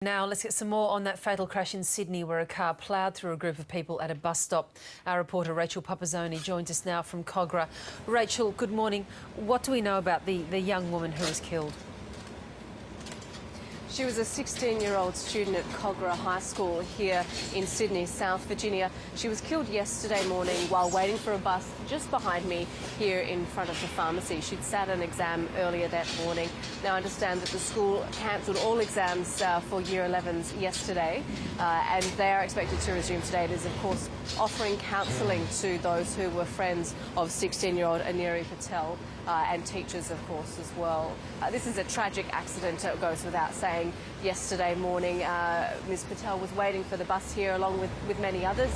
Now let's get some more on that fatal crash in Sydney where a car ploughed through a group of people at a bus stop. Our reporter Rachel Pupazzoni joins us now from Kogarah. Rachel, good morning. What do we know about the young woman who was killed? She was a 16-year-old student at Kogarah High School here in Sydney, South Virginia. She was killed yesterday morning while waiting for a bus just behind me here in front of the pharmacy. She'd sat an exam earlier that morning. Now I understand that the school cancelled all exams for Year 11s yesterday and they are expected to resume today. It is, of course, offering counselling to those who were friends of 16-year-old Aneri Patel and teachers, of course, as well. This is a tragic accident, it goes without saying. Yesterday morning, Ms Patel was waiting for the bus here along with many others.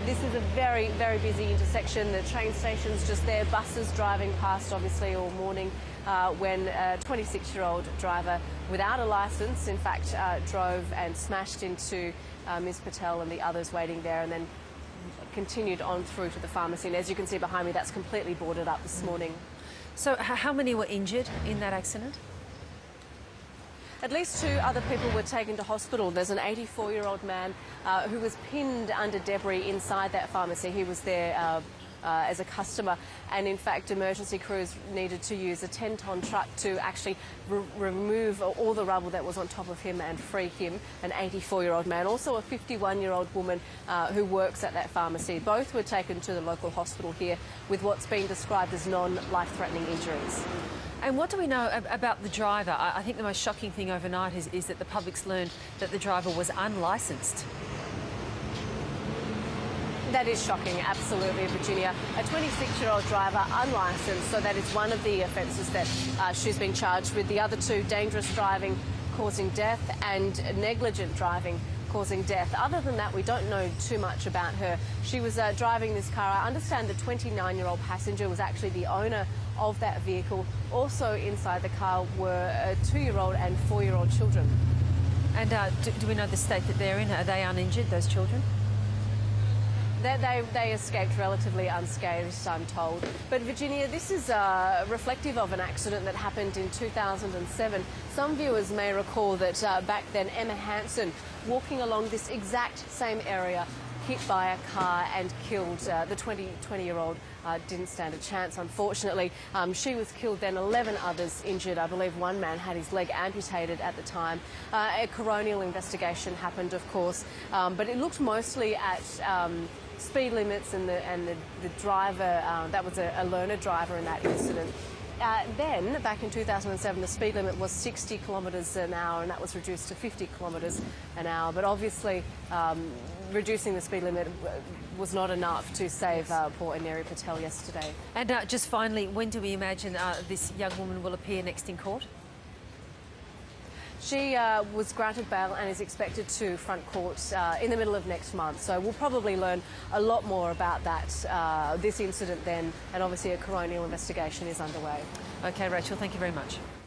This is a very, very busy intersection. The train station's just there, buses driving past obviously all morning when a 26-year-old driver without a licence, in fact, drove and smashed into Ms Patel and the others waiting there and then continued on through to the pharmacy. And as you can see behind me, that's completely boarded up this morning. So how many were injured in that accident? At least 2 other people were taken to hospital. There's an 84-year-old man who was pinned under debris inside that pharmacy. He was there as a customer, and in fact emergency crews needed to use a 10-ton truck to actually remove all the rubble that was on top of him and free him, an 84-year-old man. Also a 51-year-old woman who works at that pharmacy. Both were taken to the local hospital here with what's been described as non-life-threatening injuries. And what do we know about the driver? I think the most shocking thing overnight is that the public's learned that the driver was unlicensed. That is shocking, absolutely, Virginia. A 26-year-old driver, unlicensed, so that is one of the offences that she's been charged with. The other 2, dangerous driving causing death and negligent driving causing death. Other than that, we don't know too much about her. She was driving this car. I understand the 29-year-old passenger was actually the owner of that vehicle. Also inside the car were a 2-year-old and 4-year-old children. And do we know the state that they're in? Are they uninjured, those children? They escaped relatively unscathed, I'm told. But Virginia, this is reflective of an accident that happened in 2007. Some viewers may recall that back then Emma Hansen, walking along this exact same area, hit by a car and killed the 20-year-old. Didn't stand a chance, unfortunately. She was killed, then 11 others injured. I believe one man had his leg amputated at the time. A coronial investigation happened, of course, but it looked mostly at speed limits and the driver, that was a learner driver in that incident. Then, back in 2007, the speed limit was 60 kilometres an hour and that was reduced to 50 kilometres an hour. But obviously, reducing the speed limit was not enough to save poor Aneri Patel yesterday. And just finally, when do we imagine this young woman will appear next in court? She was granted bail and is expected to front court in the middle of next month. So we'll probably learn a lot more about that, this incident then, and obviously a coronial investigation is underway. OK, Rachel, thank you very much.